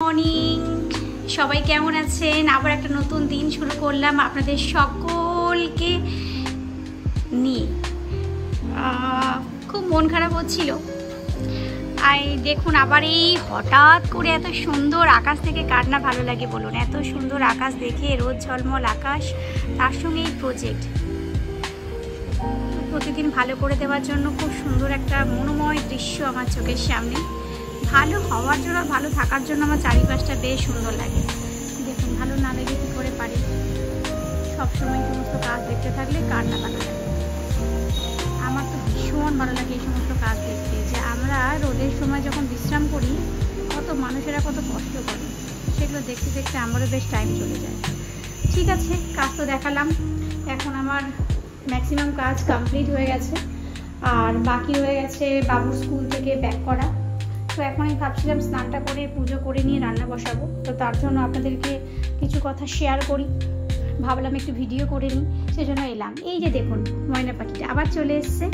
Morning, সবাই কেমন আছেন? আবার একটা নতুন দিন শুরু করলাম আপনাদের সকলকে নিয়ে। খুব মন খারাপ হচ্ছিল। দেখুন, আবার এই হঠাৎ করে এত সুন্দর আকাশ থেকে কার না ভালো লাগে বলুন? এত সুন্দর আকাশ দেখে, রোদ ঝলমল আকাশ, তার সঙ্গে এই প্রজেক্ট প্রতিদিন ভালো করে দেওয়ার জন্য খুব সুন্দর একটা মনোময় দৃশ্য আমার চোখের সামনে। ভালো হওয়ার জন্য, ভালো থাকার জন্য আমার চারিপাশটা বেশ সুন্দর লাগে। দেখুন, ভালো না লেগে কী করে পারে? সবসময় সমস্ত কাজ দেখতে থাকলে কার না ভালো লাগে? আমার তো ভীষণ ভালো লাগে এই সমস্ত কাজ দেখতে, যে আমরা রোদের সময় যখন বিশ্রাম করি কত মানুষেরা কত কষ্ট করে, সেগুলো দেখতে দেখতে আমারও বেশ টাইম চলে যায়। ঠিক আছে, কাজ তো দেখালাম। এখন আমার ম্যাক্সিমাম কাজ কমপ্লিট হয়ে গেছে, আর বাকি রয়ে গেছে বাবুর স্কুল থেকে ব্যাক করা। তো এখন আমি ভাবছিলাম স্নানটা করে পুজো করে নিয়ে রান্না বসাবো। তো তার জন্য আপনাদেরকে কিছু কথা শেয়ার করি, ভাবলাম একটু ভিডিও করে নিই, সেজন্য এলাম। এই যে দেখুন, ময়না পাখিটা আবার চলে এসছে।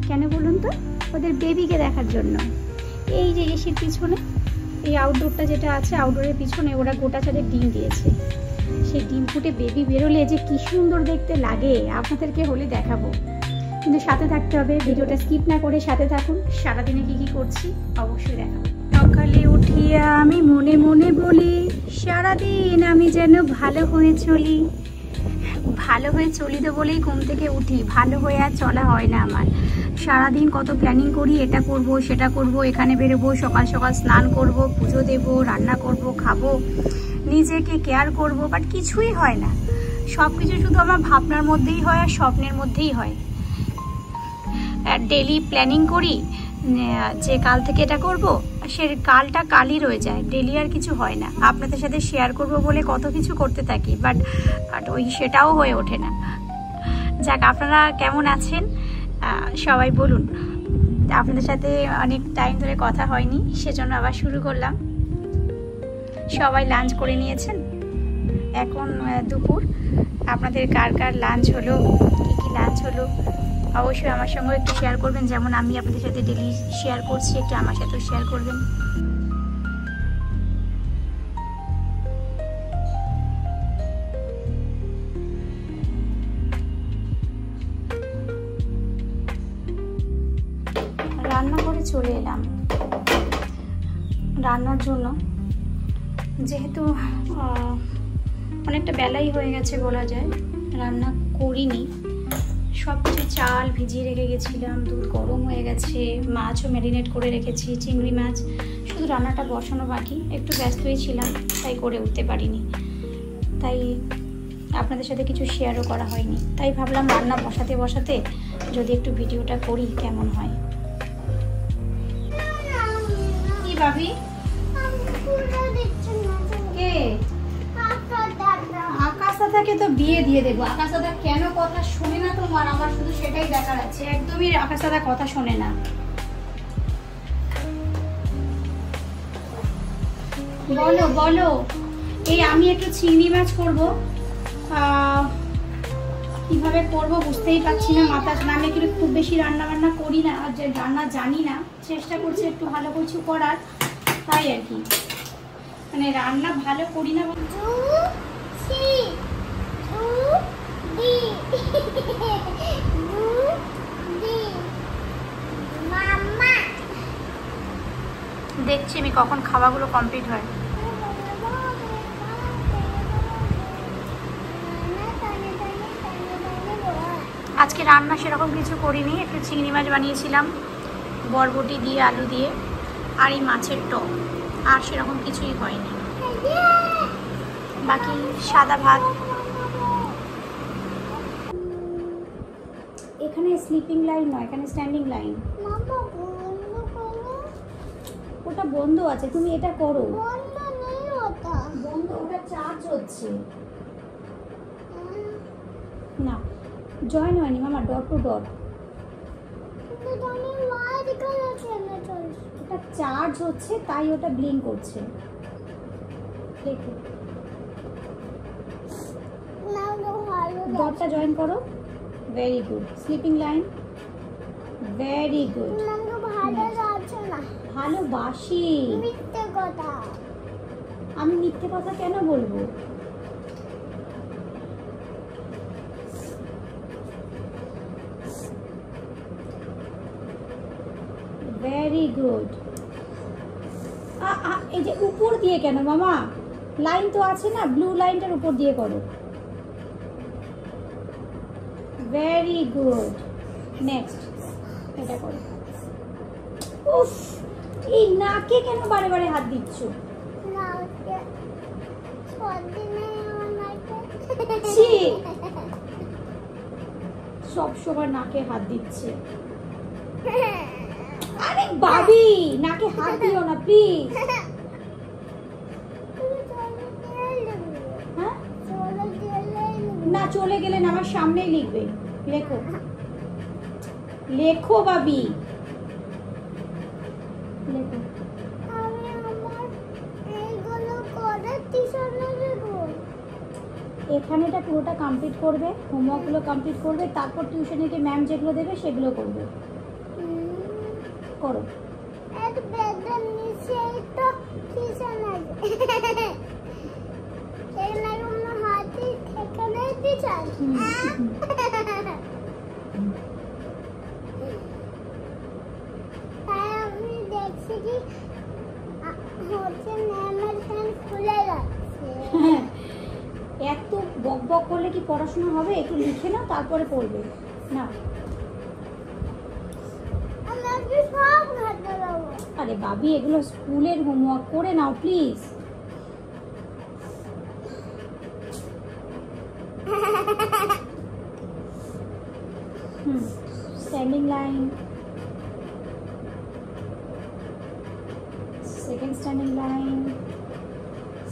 কেন বলুন তো? ওদের বেবিকে দেখার জন্য। এই যে এসির পিছনে, এই আউটডোরটা যেটা আছে, আউটডোরের পিছনে ওরা গোটা চাঁদের ডিম দিয়েছে। সেই ডিম ফুটে বেবি বেরোলে যে কি সুন্দর দেখতে লাগে, আপনাদেরকে হলে দেখাবো, কিন্তু সাথে থাকতে হবে। ভিডিওটা স্কিপ না করে সাথে থাকুন। সারাদিনে কি কি করছি অবশ্যই দেখাবো। সকালে উঠিয়া আমি মনে মনে বলি, সারাদিন আমি যেন ভালো হয়ে চলি। ভালো হয়ে চলি তো বলেই ঘুম থেকে উঠি, ভালো হয়ে আর চলা হয় না আমার। সারাদিন কত প্ল্যানিং করি, এটা করব সেটা করব, এখানে বেরোবো, সকাল সকাল স্নান করব, পুজো দেব, রান্না করব, খাবো, নিজেকে কেয়ার করব, বাট কিছুই হয় না। সব কিছু শুধু আমার ভাবনার মধ্যেই হয় আর স্বপ্নের মধ্যেই হয়। ডেলি প্ল্যানিং করি যে কাল থেকে এটা করব, সে কালটা কালই রয়ে যায়, ডেলি আর কিছু হয় না। আপনাদের সাথে শেয়ার করব বলে কত কিছু করতে থাকি, বাট ওই সেটাও হয়ে ওঠে না। যাক, আপনারা কেমন আছেন সবাই বলুন। আপনাদের সাথে অনেক টাইম ধরে কথা হয়নি, সেজন্য আবার শুরু করলাম। সবাই লাঞ্চ করে নিয়েছেন? এখন দুপুর। আপনাদের কার কার লাঞ্চ হলো, কী কী লাঞ্চ হলো অবশ্যই আমার সঙ্গে একটু শেয়ার করবেন। যেমন আমি আপনাদের সাথে ডেলি শেয়ার করছি, একটু আমার সাথেও শেয়ার করবেন। রান্না করে চলে এলাম রান্নার জন্য, যেহেতু অনেকটা বেলাই হয়ে গেছে বলা যায়, রান্না করিনি। সব কিছু চাল ভিজিয়ে রেখে গেছিলাম, দুধ গরম হয়ে গেছে, মাছও ম্যারিনেট করে রেখেছি, চিংড়ি মাছ। শুধু রান্নাটা বসানো বাকি, একটু ব্যস্তই ছিলাম তাই করে উঠতে পারিনি, তাই আপনাদের সাথে কিছু শেয়ারও করা হয়নি। তাই ভাবলাম রান্না বসাতে বসাতে যদি একটু ভিডিওটা করি কেমন হয়। কি ভাবি? কে? আকাশ দাদাকে তো বিয়ে দিয়ে দেবো। আকাশ দাদা কেন কথা শোনে না তোমার? আমার শুধু সেটাই দেখার আছে। একদমই আকাশ দাদা কথা শোনে না। বলো বলো। এই আমি একটু চিংড়ি মাছ করবো, কিভাবে করবো বুঝতেই পারছি না। মাথা আমি কিন্তু খুব বেশি রান্না বান্না করি না, আর যে রান্না জানি না, চেষ্টা করছি একটু ভালো কিছু করার, তাই আর কি। মানে রান্না ভালো করি না। দেখছি আমি কখন খাওয়াগুলো কমপ্লিট হয়। আজকে রান্না সেরকম কিছু করিনি, একটু চিংড়ি মাছ বানিয়েছিলাম বরবটি দিয়ে, আলু দিয়ে, আর এই মাছের টক, আর সেরকম কিছুই হয়নি। বাকি সাদা ভাত। এখানে স্লিপিং লাইন নয়, এখানে স্ট্যান্ডিং লাইন। ওটা বন্ধ আছে, তুমি এটা করো। বন্ধ, ওটা চার্জ হচ্ছে না, জয়েন হয়নি মামা, ডট টু ডট। ওটা চার্জ হচ্ছে তাই ওটা ব্লিঙ্ক করছে। দেখো, ডটটা জয়েন করো। Very good. Sleeping line, very good. ভালোবাসি। আমি মিথ্যে কথা কেন বলবো? Very good. এই যে উপর দিয়ে কেন মামা? লাইন তো আছে না, ব্লু লাইনটার উপর দিয়ে করো। Very good. নেক্সট এটা করো। উফ, এই নাকে কেন বারে বারে হাত দিচ্ছ? সব সময় নাকে হাত দিচ্ছে। আরে বাবি, নাকে হাত দিও না প্লিজ। হ্যাঁ না, চলে গেলে না, আমার সামনেই লিখবে। লেখো লেখো বাবি, লেখো। এখানেটা পুরোটা কমপ্লিট করবে, হোমওয়ার্কগুলো কমপ্লিট করবে, তারপর টিউশনে গিয়ে ম্যাম যেগুলো দেবে সেগুলো করবে। করো। আমি দেখছি কি হচ্ছে ম্যামের ফ্যান খুলে যাচ্ছে। এত বক বক করলে কি পড়াশোনা হবে? একটু লিখে নাও, তারপরে পড়বে। না আরে বাবি, এগুলো স্কুলের হোমওয়ার্ক, করে নাও please. Standing line, second standing line,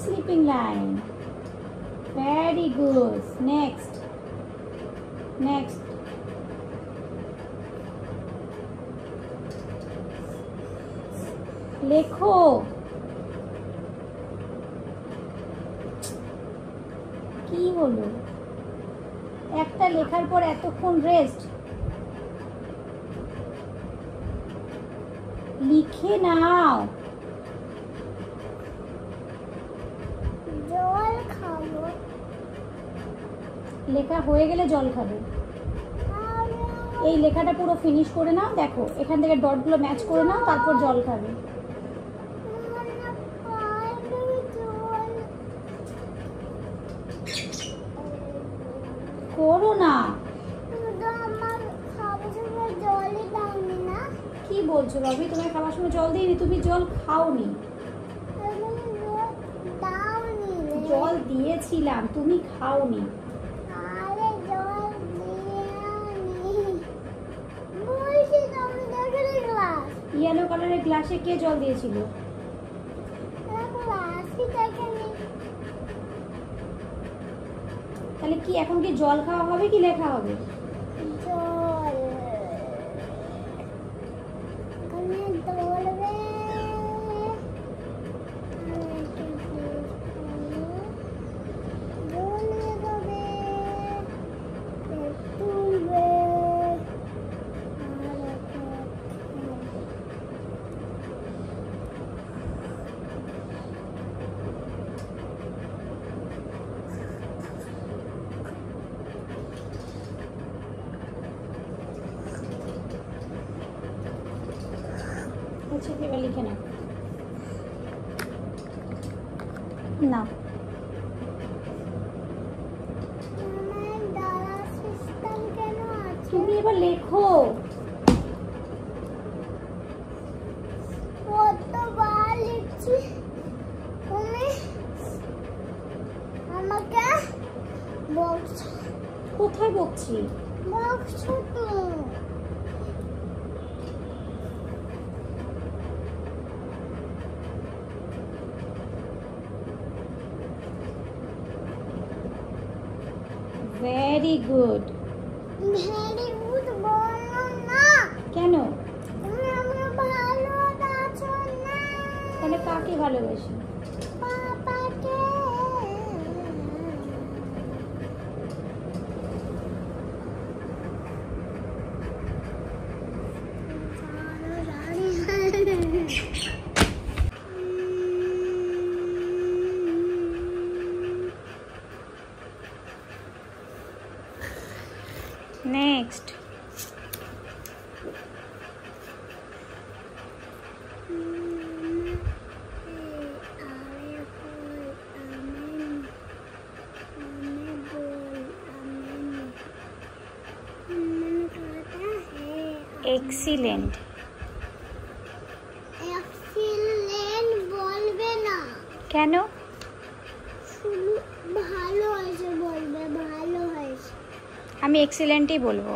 sleeping line. Very good. Next. Next. লেখো। কি হলো? একটা লেখার পর এতক্ষণ রেস্ট? লিখে নাও। জল খাবো। লেখা হয়ে গেলে জল খাবে। এই লেখাটা পুরো ফিনিশ করে নাও, দেখো এখান থেকে ডটগুলো ম্যাচ করে নাও, তারপর জল খাবে। করো না। কি বলছো রবি? তোমার খাবার সময় জল দিইনি? তুমি জল খাওনি। জল দিয়েছিলাম, তুমি খাওনি। ইয়েলো কালারের গ্লাসে কে জল দিয়েছিল? তাহলে কি এখন কি জল খাওয়া হবে কি লেখা হবে? আচ্ছা, এবার লিখে নাও। না তুমি এবার লেখো। কতবার লিখছি তুমি আমাকে বকছো। কোথায় বকছি? বকছো তো। Very good. ভেরি গুড বলো না। কেন? তুমি আমাকে ভালোবাসো না। তাহলে কাকে ভালোবাসি? পাপাকে। নেক্সট। এক্সিলেন্ট। এক্সিলেন্ট বলবে না। কেন? শুধু ভালো হয়েছে বলবে, ভালো হয়েছে। আমি এক্সিলেন্টই বলবো।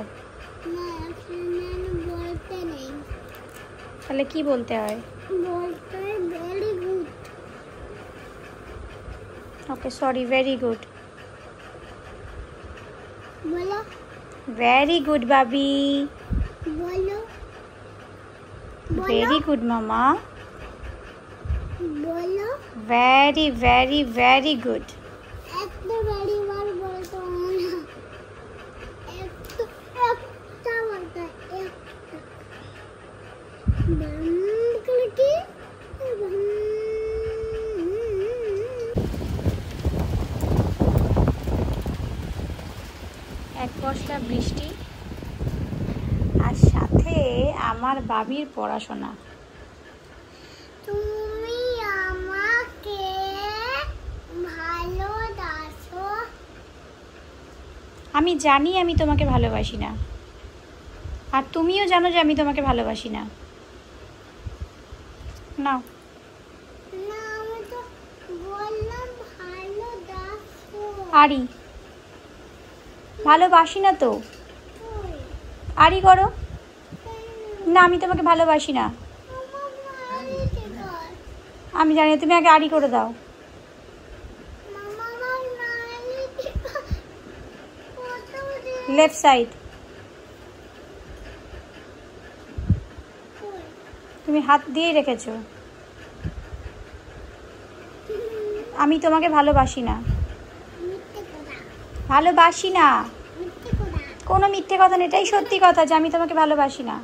না, এক্সিলেন্ট বলতে নেই। তাহলে কি বলতে হয়? বলতে হয় ভেরি গুড। ওকে, সরি, ভেরি গুড। বলো। ভেরি গুড বাবি। বলো। ভেরি গুড মামা। বলো। Very very very good. একটা ভেরি বার বলতে হয় না, একটা বলতে হয়, একটা। কি? এক পশলা বৃষ্টি আর সাথে আমার বাবির পড়াশোনা। তুমি আমাকে ভালোবাসো। আমি জানি আমি তোমাকে ভালোবাসি না, আর তুমিও জানো যে আমি তোমাকে ভালোবাসি না। নাও। না, আমি তো বললাম ভালোবাসো। আরি, ভালোবাসি না তো। কই? আরি করো। কেন? না, আমি তোমাকে ভালোবাসি না। আমার নালিতে কর। আমি জানি, তুমি আগে আরি করে দাও। মামা, আমার নালিতে কর। কত দিন? Left side. কই? তুমি হাত দিয়েই রেখেছো। আমি তোমাকে ভালোবাসি না। মিথ্যে কথা। ভালোবাসি না। মিথ্যে কথা। কোনো মিথ্যে কথা না, এটাই সত্যি কথা যে আমি তোমাকে ভালোবাসি না।